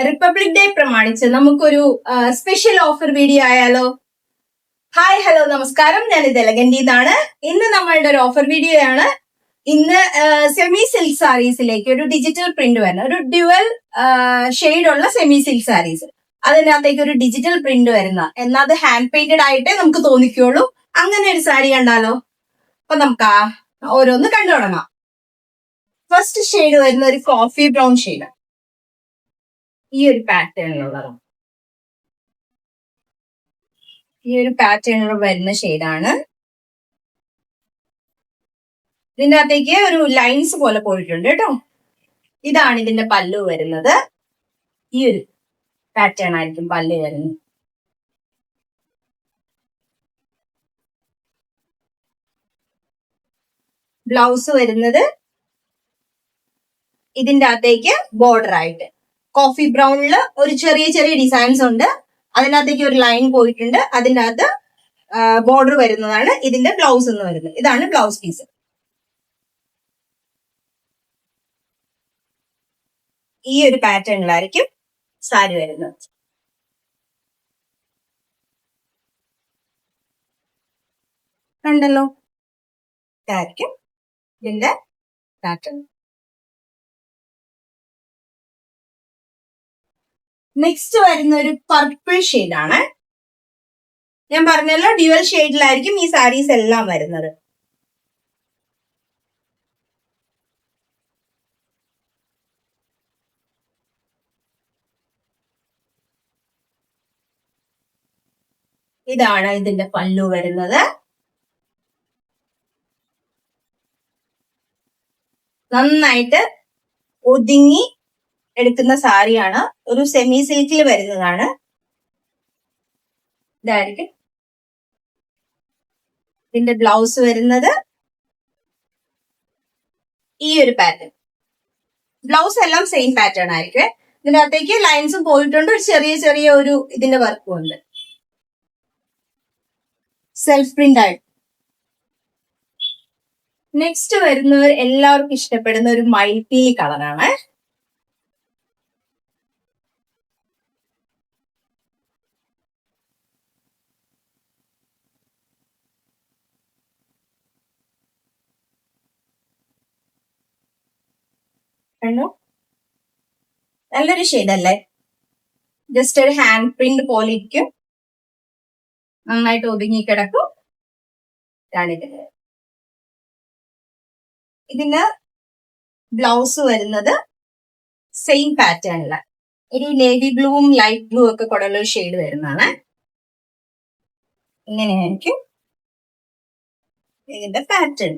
Republic day പ്രമാണിച്ച് നമുക്കൊരു special offer video ആയാലോ? ഹായ് ഹലോ നമസ്കാരം, ഞാൻ ഇത് എലഗന്റിന്നാണ്. ഇന്ന് നമ്മളുടെ ഒരു ഓഫർ വീഡിയോ ആണ്. ഇന്ന് സെമി സിൽക്ക് സാരീസിലേക്ക് ഒരു ഡിജിറ്റൽ പ്രിന്റ് വരുന്ന ഒരു ഡ്യുവൽ ഷെയ്ഡുള്ള സെമി സിൽക്ക് സാരീസ്, അതിനകത്തേക്ക് ഒരു ഡിജിറ്റൽ പ്രിന്റ് വരുന്ന, എന്നാൽ അത് ഹാൻഡ് പെയിന്റഡ് ആയിട്ടേ നമുക്ക് തോന്നിക്കുള്ളൂ. അങ്ങനെ ഒരു സാരി കണ്ടാലോ? അപ്പൊ നമുക്ക് ഓരോന്ന് കണ്ടു തുടങ്ങാം. ഫസ്റ്റ് ഷെയ്ഡ് വരുന്ന ഒരു കോഫി ബ്രൗൺ ഷെയ്ഡ്, ഈ ഒരു പാറ്റേണിലുള്ളതാണ്. ഈ ഒരു പാറ്റേണിൽ വരുന്ന ഷെയ്ഡാണ്. ഇതിന്റെ അകത്തേക്ക് ഒരു ലൈൻസ് പോലെ പോയിട്ടുണ്ട് കേട്ടോ. ഇതാണ് ഇതിന്റെ പല്ലു വരുന്നത്. ഈ ഒരു പാറ്റേൺ ആയിരിക്കും പല്ലു വരുന്നത്. ബ്ലൗസ് വരുന്നത് ഇതിന്റെ അകത്തേക്ക് ബോർഡർ ആയിട്ട് കോഫി ബ്രൗണില് ഒരു ചെറിയ ചെറിയ ഡിസൈൻസ് ഉണ്ട്. അതിനകത്തേക്ക് ഒരു ലൈൻ പോയിട്ടുണ്ട്. അതിൻ്റെ അകത്ത് ബോർഡർ വരുന്നതാണ് ഇതിന്റെ ബ്ലൗസ് എന്ന് വരുന്നത്. ഇതാണ് ബ്ലൗസ് പീസ്. ഈ ഒരു പാറ്റേണിലായിരിക്കും സാരി വരുന്നത്. കണ്ടല്ലോ, ഇതായിരിക്കും ഇതിന്റെ പാറ്റേൺ. നെക്സ്റ്റ് വരുന്ന ഒരു പർപ്പിൾ ഷെയ്ഡാണ്. ഞാൻ പറഞ്ഞല്ലോ, ഡ്യുവൽ ഷെയ്ഡിലായിരിക്കും ഈ സാരീസ് എല്ലാം വരുന്നത്. ഇതാണ് ഇതിന്റെ പല്ലു വരുന്നത്. നന്നായിട്ട് ഒതുങ്ങി എടുക്കുന്ന സാരിയാണ്. ഒരു സെമി സിൽക്കിൽ വരുന്നതാണ്. ഇതായിരിക്കും ഇതിന്റെ ബ്ലൗസ് വരുന്നത്. ഈ ഒരു പാറ്റേൺ. ബ്ലൗസ് എല്ലാം സെയിം പാറ്റേൺ ആയിരിക്കും. ഇതിനകത്തേക്ക് ലൈൻസും പോയിട്ടുണ്ട്. ഒരു ചെറിയ ചെറിയ ഒരു ഇതിന്റെ വർക്കും ഉണ്ട്. സെൽഫ് പ്രിന്റ് ആയിട്ട്. നെക്സ്റ്റ് വരുന്നവർ എല്ലാവർക്കും ഇഷ്ടപ്പെടുന്ന ഒരു മൾട്ടി കളറാണ്. നല്ലൊരു ഷെയ്ഡല്ലേ? ജസ്റ്റ് ഒരു ഹാൻഡ് പ്രിന്റ് പോലെ ഇരിക്കും. നന്നായിട്ട് ഒതുങ്ങി കിടക്കും. ഇതിന് ബ്ലൗസ് വരുന്നത് സെയിം പാറ്റേണില് ഒരു നേവി ബ്ലൂവും ലൈറ്റ് ബ്ലൂ ഒക്കെ കൂടെയുള്ള ഒരു ഷെയ്ഡ് വരുന്നതാണ്. ഇങ്ങനെയായിരിക്കും ഇതിന്റെ പാറ്റേൺ.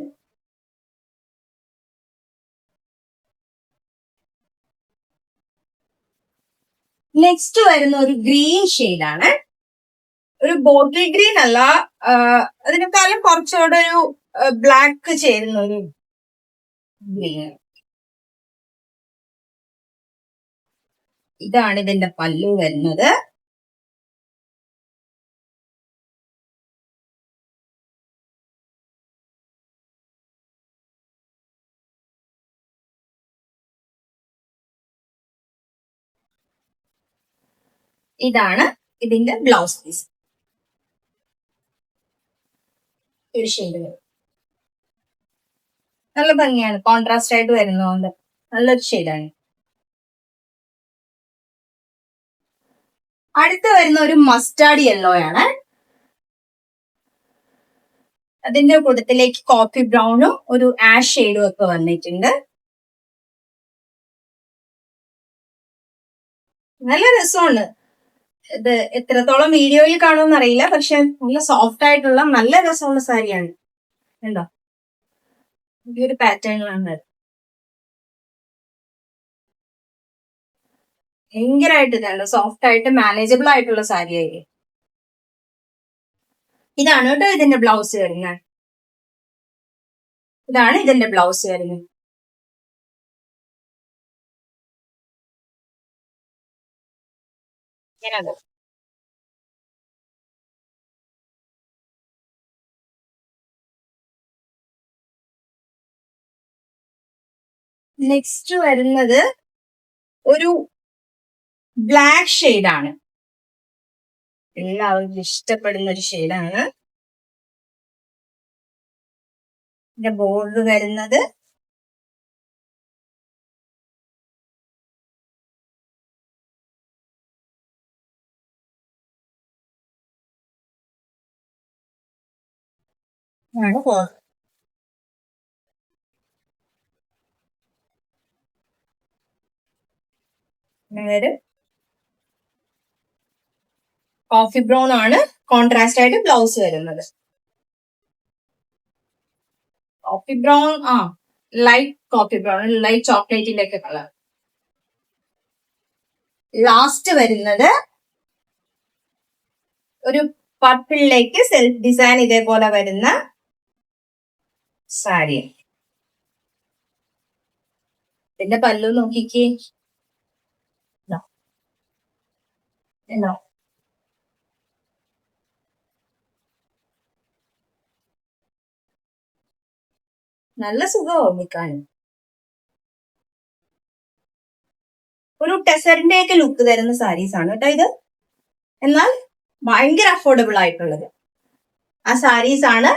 നെക്സ്റ്റ് വരുന്ന ഒരു ഗ്രീൻ ഷെയ്ഡാണ്. ഒരു ബോട്ടിൽ ഗ്രീൻ അല്ല, അതിനേക്കാളും കുറച്ചുകൂടെ ഒരു ബ്ലാക്ക് ചേരുന്ന ഒരു ഗ്രീൻ. ഇതാണ് ഇതിന്റെ പല്ലു വരുന്നത്. ഇതാണ് ഇതിന്റെ ബ്ലൗസ് പീസ്. ഒരു ഷെയ്ഡ് വരും. നല്ല ഭംഗിയാണ്, കോൺട്രാസ്റ്റ് ആയിട്ട് വരുന്നതുകൊണ്ട് നല്ലൊരു ഷെയ്ഡാണ്. അടുത്ത് വരുന്ന ഒരു മസ്റ്റാർഡ് യെല്ലോ ആണ്. അതിന്റെ കൂട്ടത്തിലേക്ക് കോഫി ബ്രൗണും ഒരു ആഷ് ഷെയ്ഡും ഒക്കെ വന്നിട്ടുണ്ട്. നല്ല രസമാണ്. ഇത് എത്രത്തോളം വീഡിയോയിൽ കാണുമെന്ന് അറിയില്ല, പക്ഷെ നല്ല സോഫ്റ്റ് ആയിട്ടുള്ള നല്ല രസമുള്ള സാരിയാണ്. കണ്ടോ, ഈ ഒരു പാറ്റേണിലാണ്. ഭയങ്കരമായിട്ട് ഇതല്ല, സോഫ്റ്റ് ആയിട്ട് മാനേജബിൾ ആയിട്ടുള്ള സാരി ആയിരിക്കും. ഇതാണ് കേട്ടോ ഇതിന്റെ ബ്ലൗസ് വരുന്നത്. ഇതാണ് ഇതിന്റെ ബ്ലൗസ് വരുന്നത്. നെക്സ്റ്റ് വരുന്നത് ഒരു ബ്ലാക്ക് ഷെയ്ഡാണ്, എല്ലാവർക്കും ഇഷ്ടപ്പെടുന്ന ഒരു ഷെയ്ഡാണ്. ഇതിന്റെ ബോർഡർ വരുന്നത് ആണ്. കോഫി ബ്രൗൺ ആണ് കോൺട്രാസ്റ്റ് ആയിട്ട് ബ്ലൗസ് വരുന്നത്. Coffee brown, light coffee brown, light ചോക്ലേറ്റിന്റെ ഒക്കെ കളർ. ലാസ്റ്റ് വരുന്നത് ഒരു പർപ്പിളിലേക്ക് സെൽഫ് ഡിസൈൻ ഇതേപോലെ വരുന്ന സാരി. ഇതിന്റെ പല്ലു നോക്കിക്കേ, നല്ല സുഖമാവും നിൽക്കാൻ. ഒരു ടെസറിന്റെ ഒക്കെ ലുക്ക് തരുന്ന സാരീസ് ആണ് കേട്ടോ ഇത്. എന്നാൽ ഭയങ്കര അഫോർഡബിൾ ആയിട്ടുള്ളത് ആ സാരീസ് ആണ്.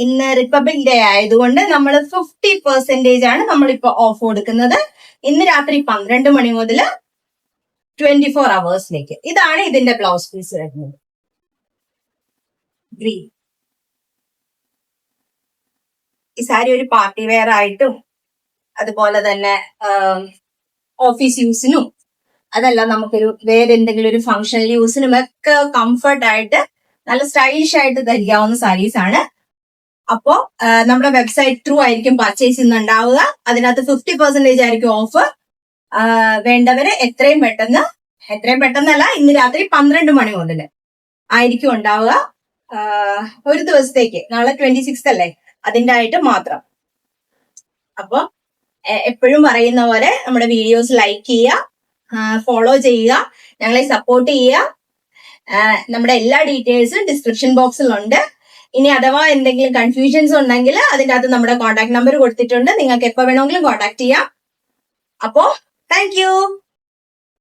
ഇന്ന് റിപ്പബ്ലിക് ഡേ ആയതുകൊണ്ട് നമ്മൾ 50% ആണ് നമ്മളിപ്പോ ഓഫ് കൊടുക്കുന്നത്. ഇന്ന് രാത്രി 12 മണി മുതൽ 24 hours. ഇതാണ് ഇതിന്റെ ബ്ലൗസ് പീസ് വരുന്നത്. ഗ്രീൻ. ഈ സാരി ഒരു പാർട്ടി വെയർ ആയിട്ടും അതുപോലെ തന്നെ ഓഫീസ് യൂസിനും, അതല്ല നമുക്കൊരു വേറെ എന്തെങ്കിലും ഒരു ഫംഗ്ഷണൽ യൂസിനും ഒക്കെ കംഫർട്ട് ആയിട്ട് നല്ല സ്റ്റൈലിഷ് ആയിട്ട് ധരിക്കാവുന്ന സാരീസ് ആണ്. അപ്പോ നമ്മുടെ വെബ്സൈറ്റ് ത്രൂ ആയിരിക്കും പർച്ചേസ് ചെയ്യുന്നുണ്ടാവുക. അതിനകത്ത് 50% ആയിരിക്കും ഓഫ്. വേണ്ടവര് എത്രയും പെട്ടെന്നല്ല, ഇന്ന് രാത്രി 12 മണി മുതൽ ആയിരിക്കും ഉണ്ടാവുക. ഒരു ദിവസത്തേക്ക്, നാളെ 26 അല്ലേ, അതിന്റെ ആയിട്ട് മാത്രം. അപ്പൊ എപ്പോഴും പറയുന്ന പോലെ നമ്മുടെ വീഡിയോസ് ലൈക്ക് ചെയ്യുക, ഫോളോ ചെയ്യുക, ഞങ്ങളെ സപ്പോർട്ട് ചെയ്യുക. നമ്മുടെ എല്ലാ ഡീറ്റെയിൽസും ഡിസ്ക്രിപ്ഷൻ ബോക്സിലുണ്ട്. ഇനി അഥവാ എന്തെങ്കിലും കൺഫ്യൂഷൻസ് ഉണ്ടെങ്കിൽ അതിൻ്റെ അകത്ത് നമ്മുടെ കോൺടാക്ട് നമ്പർ കൊടുത്തിട്ടുണ്ട്. നിങ്ങൾക്ക് എപ്പോൾ വേണമെങ്കിലും കോൺടാക്ട് ചെയ്യാം. അപ്പോ താങ്ക് യു.